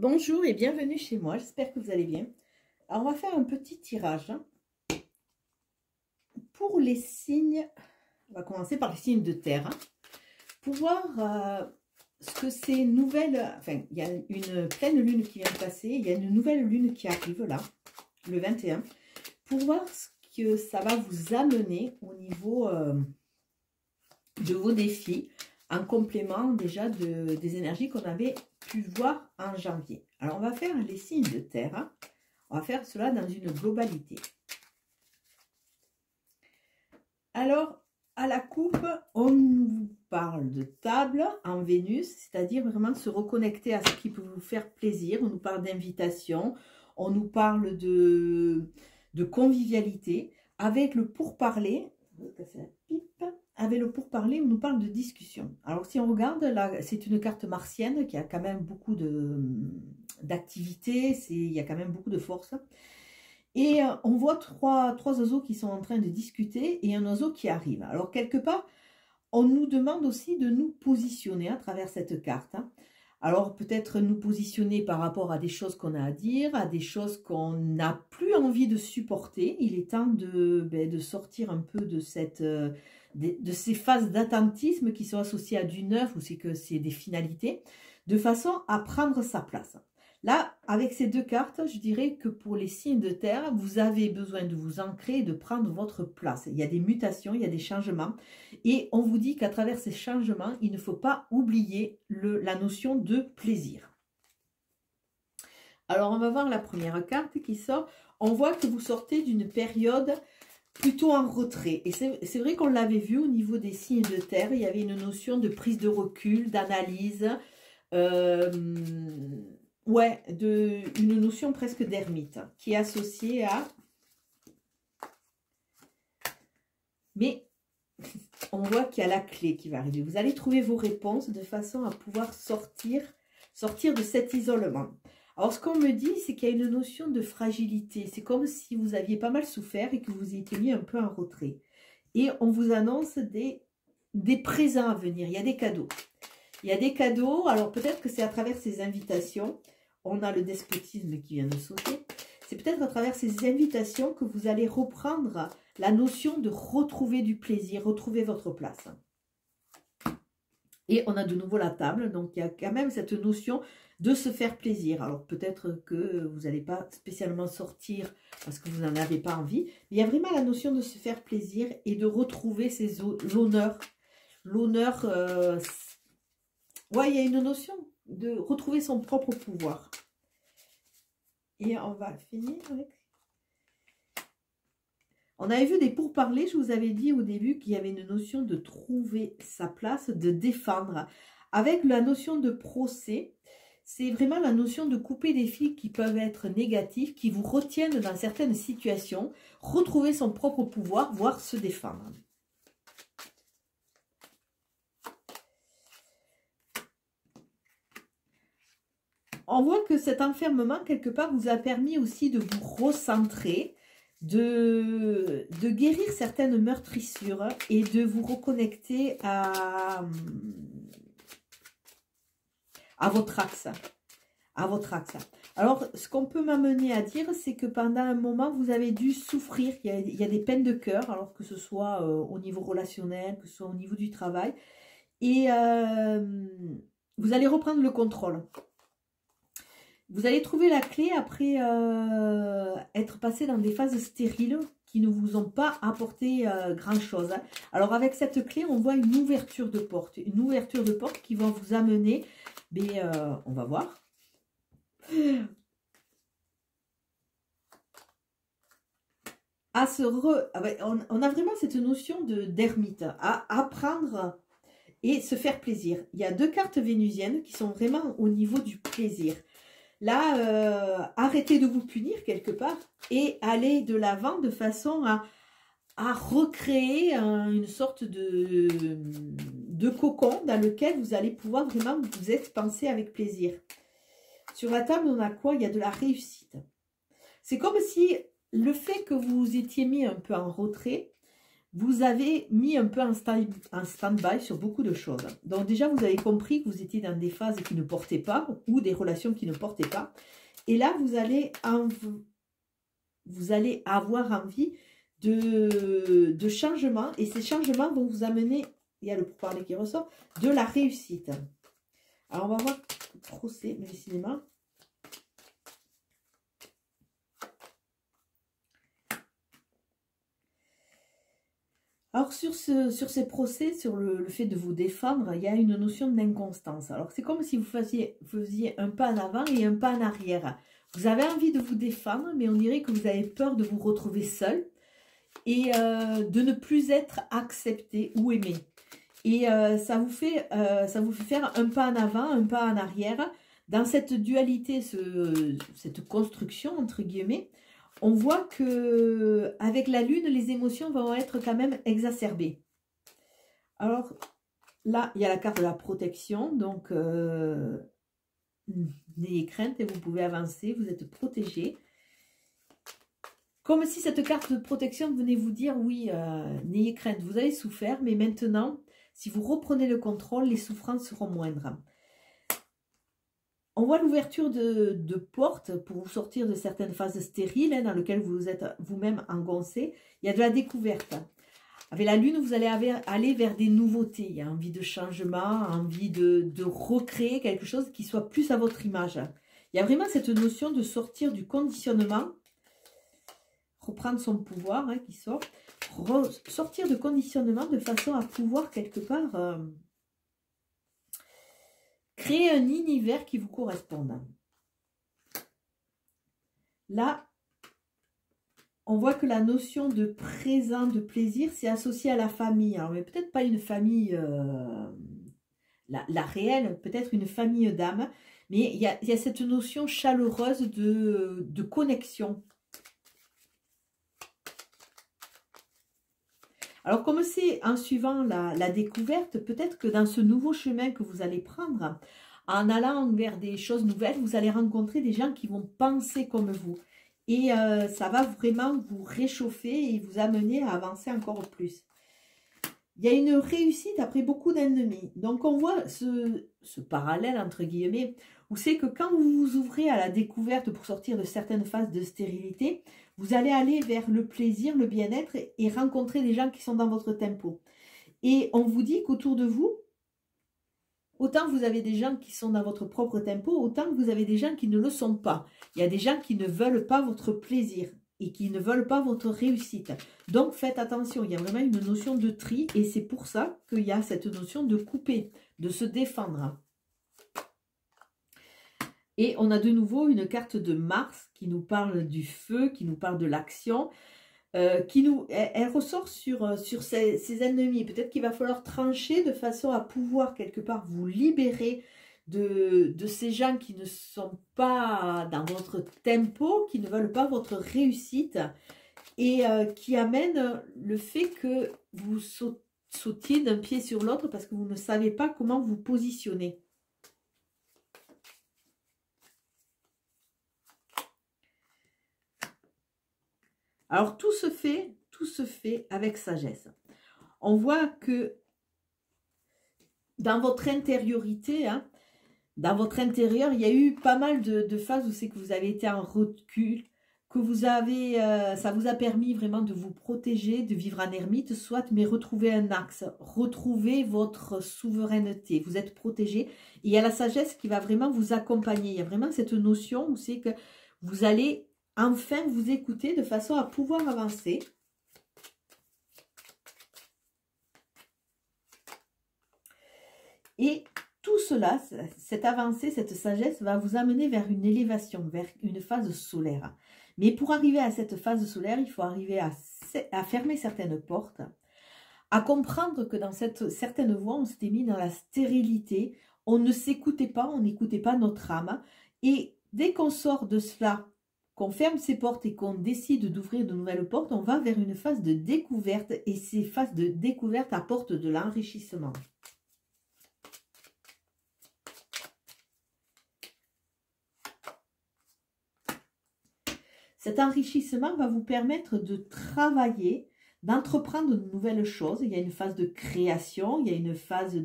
Bonjour et bienvenue chez moi, j'espère que vous allez bien. Alors on va faire un petit tirage pour les signes, on va commencer par les signes de terre, pour voir ce que ces nouvelles, enfin il y a une pleine lune qui vient de passer, il y a une nouvelle lune qui arrive là, le 21, pour voir ce que ça va vous amener au niveau de vos défis, en complément déjà des énergies qu'on avait pu voir en janvier. Alors, on va faire les signes de terre. On va faire cela dans une globalité. Alors, à la coupe, on vous parle de table en Vénus, c'est-à-dire vraiment se reconnecter à ce qui peut vous faire plaisir. On nous parle d'invitation, on nous parle de convivialité, avec le pourparler. Avec le pourparler, on nous parle de discussion. Alors, si on regarde, là, c'est une carte martienne qui a quand même beaucoup d'activité, il y a quand même beaucoup de force. Et on voit trois oiseaux qui sont en train de discuter et un oiseau qui arrive. Alors, quelque part, on nous demande aussi de nous positionner à travers cette carte. Alors, peut-être nous positionner par rapport à des choses qu'on a à dire, à des choses qu'on n'a plus envie de supporter. Il est temps de sortir un peu de ces phases d'attentisme qui sont associées à du neuf ou c'est que c'est des finalités, de façon à prendre sa place. Là, avec ces deux cartes, je dirais que pour les signes de terre, vous avez besoin de vous ancrer et de prendre votre place. Il y a des mutations, il y a des changements. Et on vous dit qu'à travers ces changements, il ne faut pas oublier la notion de plaisir. Alors, on va voir la première carte qui sort. On voit que vous sortez d'une période plutôt en retrait. Et c'est vrai qu'on l'avait vu au niveau des signes de terre. Il y avait une notion de prise de recul, d'analyse. Ouais, une notion presque d'ermite qui est associée à... Mais on voit qu'il y a la clé qui va arriver. Vous allez trouver vos réponses de façon à pouvoir sortir de cet isolement. Alors, ce qu'on me dit, c'est qu'il y a une notion de fragilité. C'est comme si vous aviez pas mal souffert et que vous étiez mis un peu en retrait. Et on vous annonce des présents à venir. Il y a des cadeaux. Il y a des cadeaux. Alors, peut-être que c'est à travers ces invitations. On a le despotisme qui vient de sauter. C'est peut-être à travers ces invitations que vous allez reprendre la notion de retrouver du plaisir, retrouver votre place. Et on a de nouveau la table. Donc, il y a quand même cette notion de se faire plaisir. Alors, peut-être que vous n'allez pas spécialement sortir parce que vous n'en avez pas envie. Mais il y a vraiment la notion de se faire plaisir et de retrouver l'honneur. L'honneur, ouais, il y a une notion de retrouver son propre pouvoir. Et on va finir avec... On avait vu des pourparlers, je vous avais dit au début qu'il y avait une notion de trouver sa place, de défendre. Avec la notion de procès, c'est vraiment la notion de couper des fils qui peuvent être négatifs, qui vous retiennent dans certaines situations, retrouver son propre pouvoir, voire se défendre. On voit que cet enfermement, quelque part, vous a permis aussi de vous recentrer, de guérir certaines meurtrissures et de vous reconnecter à votre axe. Alors, ce qu'on peut m'amener à dire, c'est que pendant un moment, vous avez dû souffrir. Il y a des peines de cœur, alors que ce soit au niveau relationnel, que ce soit au niveau du travail. Et vous allez reprendre le contrôle. Vous allez trouver la clé après être passé dans des phases stériles qui ne vous ont pas apporté grand-chose. Alors, avec cette clé, on voit une ouverture de porte. Une ouverture de porte qui va vous amener, mais on va voir. On a vraiment cette notion d'ermite, à apprendre et se faire plaisir. Il y a deux cartes vénusiennes qui sont vraiment au niveau du plaisir. Là, arrêtez de vous punir quelque part et allez de l'avant de façon à recréer une sorte de cocon dans lequel vous allez pouvoir vraiment vous expanser avec plaisir. Sur la table, on a quoi? Il y a de la réussite. C'est comme si le fait que vous étiez mis un peu en retrait vous avez mis un peu en stand-by sur beaucoup de choses. Donc déjà, vous avez compris que vous étiez dans des phases qui ne portaient pas ou des relations qui ne portaient pas. Et là, vous allez avoir envie de changements. Et ces changements vont vous amener, il y a le pourparler qui ressort, de la réussite. Alors, on va voir le procès, le cinéma. Alors, sur ces procès, sur le fait de vous défendre, il y a une notion d'inconstance. Alors, c'est comme si vous faisiez un pas en avant et un pas en arrière. Vous avez envie de vous défendre, mais on dirait que vous avez peur de vous retrouver seul et de ne plus être accepté ou aimé. Et ça vous fait faire un pas en avant, un pas en arrière. Dans cette dualité, cette construction, entre guillemets, on voit que avec la lune, les émotions vont être quand même exacerbées. Alors là, il y a la carte de la protection, donc n'ayez crainte et vous pouvez avancer, vous êtes protégé. Comme si cette carte de protection venait vous dire, oui, n'ayez crainte, vous avez souffert, mais maintenant, si vous reprenez le contrôle, les souffrances seront moindres. On voit l'ouverture de portes pour vous sortir de certaines phases stériles dans lesquelles vous êtes vous-même engoncé. Il y a de la découverte. Avec la lune, vous allez aller vers des nouveautés. Il y a envie de changement, envie de recréer quelque chose qui soit plus à votre image. Il y a vraiment cette notion de sortir du conditionnement, reprendre son pouvoir qui sort, sortir de conditionnement de façon à pouvoir quelque part créer un univers qui vous corresponde. Là, on voit que la notion de présent, de plaisir, c'est associé à la famille. Alors, mais peut-être pas une famille, la réelle, peut-être une famille d'âme, mais il y a cette notion chaleureuse de connexion. Alors, comme c'est en suivant la découverte, peut-être que dans ce nouveau chemin que vous allez prendre, en allant vers des choses nouvelles, vous allez rencontrer des gens qui vont penser comme vous. Et ça va vraiment vous réchauffer et vous amener à avancer encore plus. Il y a une réussite après beaucoup d'ennemis. Donc, on voit ce parallèle, entre guillemets, où c'est que quand vous vous ouvrez à la découverte pour sortir de certaines phases de stérilité, vous allez aller vers le plaisir, le bien-être et rencontrer des gens qui sont dans votre tempo. Et on vous dit qu'autour de vous, autant vous avez des gens qui sont dans votre propre tempo, autant que vous avez des gens qui ne le sont pas. Il y a des gens qui ne veulent pas votre plaisir et qui ne veulent pas votre réussite. Donc, faites attention, il y a vraiment une notion de tri et c'est pour ça qu'il y a cette notion de couper, de se défendre. Et on a de nouveau une carte de Mars qui nous parle du feu, qui nous parle de l'action. Elle ressort sur ses ennemis. Peut-être qu'il va falloir trancher de façon à pouvoir quelque part vous libérer de ces gens qui ne sont pas dans votre tempo, qui ne veulent pas votre réussite et qui amènent le fait que vous sautiez d'un pied sur l'autre parce que vous ne savez pas comment vous positionner. Alors, tout se fait avec sagesse. On voit que dans votre intériorité, dans votre intérieur, il y a eu pas mal de phases où c'est que vous avez été en recul, que ça vous a permis vraiment de vous protéger, de vivre en ermite, soit, mais retrouver un axe, retrouver votre souveraineté. Vous êtes protégé. Et il y a la sagesse qui va vraiment vous accompagner. Il y a vraiment cette notion où c'est que vous allez enfin vous écouter de façon à pouvoir avancer. Et tout cela, cette avancée, cette sagesse va vous amener vers une élévation, vers une phase solaire. Mais pour arriver à cette phase solaire, il faut arriver à fermer certaines portes, à comprendre que dans certaines voies, on s'était mis dans la stérilité, on ne s'écoutait pas, on n'écoutait pas notre âme. Et dès qu'on sort de cela, qu'on ferme ces portes et qu'on décide d'ouvrir de nouvelles portes, on va vers une phase de découverte et ces phases de découverte apportent de l'enrichissement. Cet enrichissement va vous permettre de travailler d'entreprendre de nouvelles choses. Il y a une phase de création, il y a une phase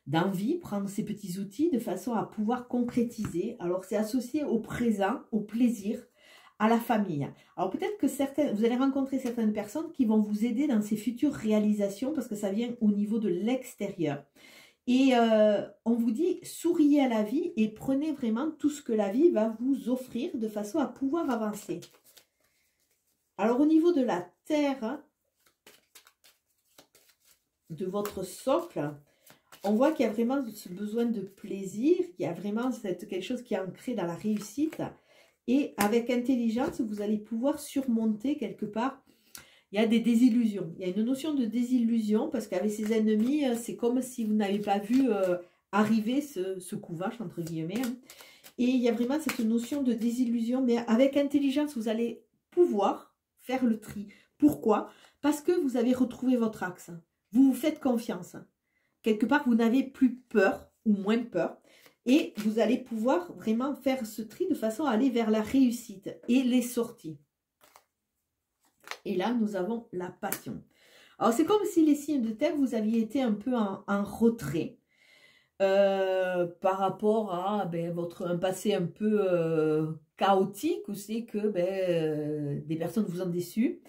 d'envie, prendre ces petits outils de façon à pouvoir concrétiser. Alors, c'est associé au présent, au plaisir, à la famille. Alors, peut-être que vous allez rencontrer certaines personnes qui vont vous aider dans ces futures réalisations parce que ça vient au niveau de l'extérieur. Et on vous dit, souriez à la vie et prenez vraiment tout ce que la vie va vous offrir de façon à pouvoir avancer. Alors, au niveau de la terre, de votre socle, on voit qu'il y a vraiment ce besoin de plaisir, qu'il y a vraiment quelque chose qui est ancré dans la réussite. Et avec intelligence, vous allez pouvoir surmonter quelque part. Il y a des désillusions. Il y a une notion de désillusion parce qu'avec ses ennemis, c'est comme si vous n'avez pas vu arriver ce couvache, entre guillemets. Hein. Et il y a vraiment cette notion de désillusion. Mais avec intelligence, vous allez pouvoir faire le tri. Pourquoi? Parce que vous avez retrouvé votre axe. Vous vous faites confiance. Quelque part, vous n'avez plus peur ou moins peur. Et vous allez pouvoir vraiment faire ce tri de façon à aller vers la réussite et les sorties. Et là, nous avons la passion. Alors, c'est comme si les signes de terre, vous aviez été un peu en retrait par rapport à un passé un peu chaotique, où c'est que des personnes vous ont déçu.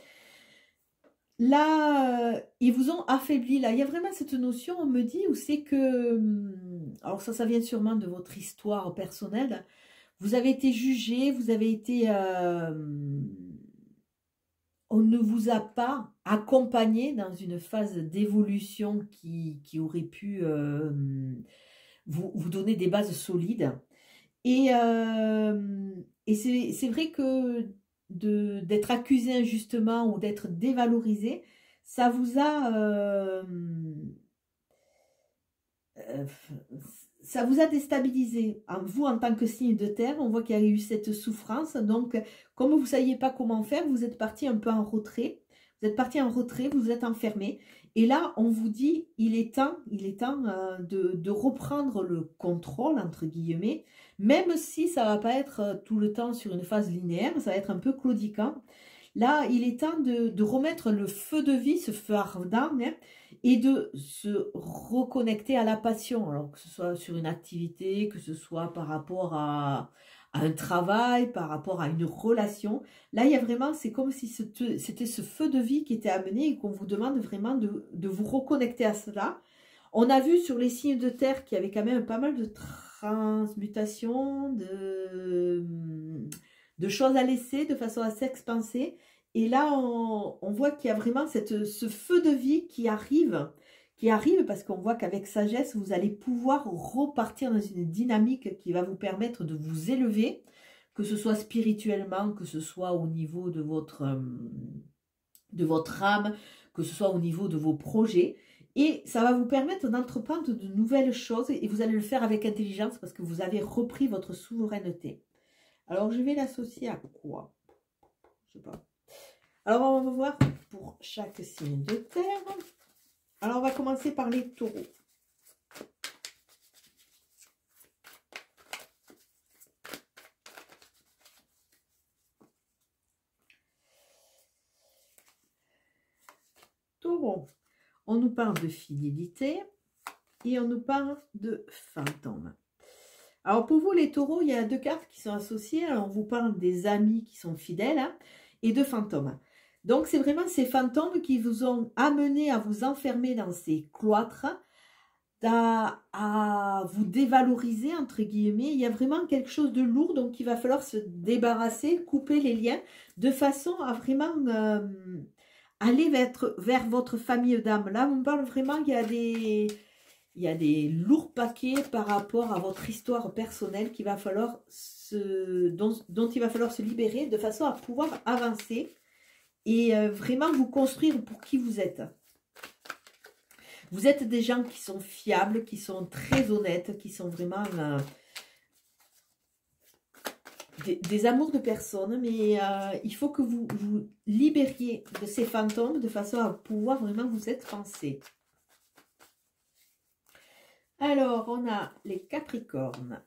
Là, ils vous ont affaibli. Là, il y a vraiment cette notion, on me dit, où c'est que... Alors ça vient sûrement de votre histoire personnelle. Vous avez été jugé, vous avez été... on ne vous a pas accompagné dans une phase d'évolution qui aurait pu vous donner des bases solides. Et c'est vrai que d'être accusé injustement ou d'être dévalorisé, ça vous a déstabilisé. Vous, en tant que signe de terre, on voit qu'il y a eu cette souffrance. Donc, comme vous ne saviez pas comment faire, vous êtes parti un peu en retrait. Vous êtes parti en retrait, vous vous êtes enfermé. Et là, on vous dit, il est temps de reprendre le contrôle, entre guillemets, même si ça ne va pas être tout le temps sur une phase linéaire, ça va être un peu claudiquant. Là, il est temps de remettre le feu de vie, ce feu ardent, hein, et de se reconnecter à la passion. Alors que ce soit sur une activité, que ce soit par rapport à un travail, par rapport à une relation. Là, il y a vraiment, c'est comme si c'était ce feu de vie qui était amené et qu'on vous demande vraiment de vous reconnecter à cela. On a vu sur les signes de terre qu'il y avait quand même pas mal de transmutation, de choses à laisser de façon à s'expanser. Et là, on voit qu'il y a vraiment ce feu de vie qui arrive parce qu'on voit qu'avec sagesse, vous allez pouvoir repartir dans une dynamique qui va vous permettre de vous élever, que ce soit spirituellement, que ce soit au niveau de votre âme, que ce soit au niveau de vos projets. Et ça va vous permettre d'entreprendre de nouvelles choses et vous allez le faire avec intelligence parce que vous avez repris votre souveraineté. Alors, je vais l'associer à quoi? Je sais pas. Alors, on va voir pour chaque signe de terre. Alors, on va commencer par les taureaux. Taureau, on nous parle de fidélité et on nous parle de fantôme. Alors, pour vous, les taureaux, il y a deux cartes qui sont associées. Alors, on vous parle des amis qui sont fidèles hein, et de fantômes. Donc, c'est vraiment ces fantômes qui vous ont amené à vous enfermer dans ces cloîtres, à vous dévaloriser, entre guillemets. Il y a vraiment quelque chose de lourd, donc il va falloir se débarrasser, couper les liens, de façon à vraiment aller vers votre famille d'âme. Là, on parle vraiment qu'il y a des lourds paquets par rapport à votre histoire personnelle qu'il va falloir dont il va falloir se libérer, de façon à pouvoir avancer et vraiment vous construire pour qui vous êtes. Vous êtes des gens qui sont fiables, qui sont très honnêtes, qui sont vraiment des amours de personnes. Mais il faut que vous vous libériez de ces fantômes de façon à pouvoir vraiment vous être pensé. Alors, on a les Capricornes.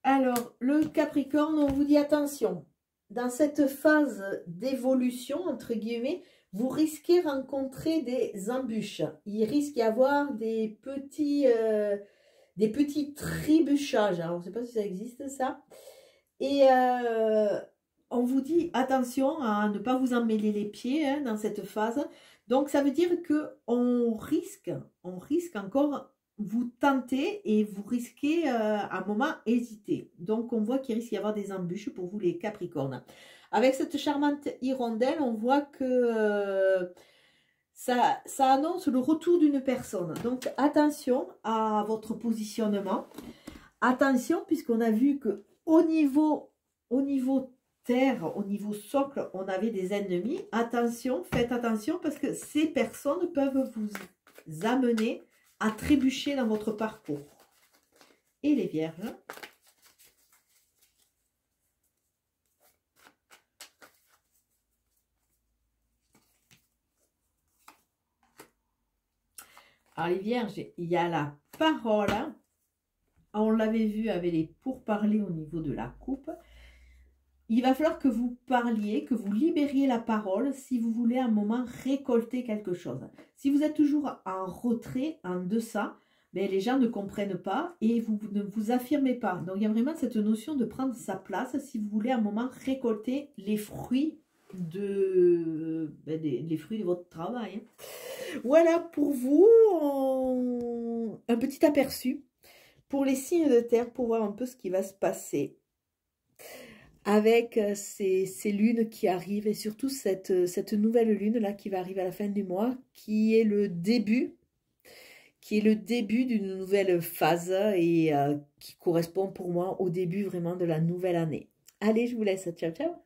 Alors, le Capricorne, on vous dit attention. dans cette phase d'évolution, entre guillemets, vous risquez de rencontrer des embûches. Il risque d'y avoir des petits trébuchages. Alors, je ne sais pas si ça existe, ça. Et on vous dit attention à ne pas vous emmêler les pieds hein, dans cette phase. Donc, ça veut dire qu'on risque encore vous tenter et vous risquez à un moment hésiter. Donc, on voit qu'il risque d'y avoir des embûches pour vous les Capricornes. Avec cette charmante hirondelle, on voit que ça annonce le retour d'une personne. Donc, attention à votre positionnement. Attention, puisqu'on a vu que au niveau terre, au niveau socle, on avait des ennemis. Attention, faites attention parce que ces personnes peuvent vous amener à trébucher dans votre parcours. Et les vierges. Alors les vierges, il y a la parole. On l'avait vu avec les pourparlers au niveau de la coupe. Il va falloir que vous parliez, que vous libériez la parole si vous voulez à un moment récolter quelque chose. Si vous êtes toujours en retrait, en deçà, ben les gens ne comprennent pas et vous ne vous affirmez pas. Donc il y a vraiment cette notion de prendre sa place si vous voulez à un moment récolter les fruits les fruits de votre travail. Voilà pour vous un petit aperçu pour les signes de terre pour voir un peu ce qui va se passer avec ces lunes qui arrivent et surtout cette nouvelle lune là qui va arriver à la fin du mois qui est le début d'une nouvelle phase et qui correspond pour moi au début vraiment de la nouvelle année. Allez, je vous laisse. Ciao, ciao.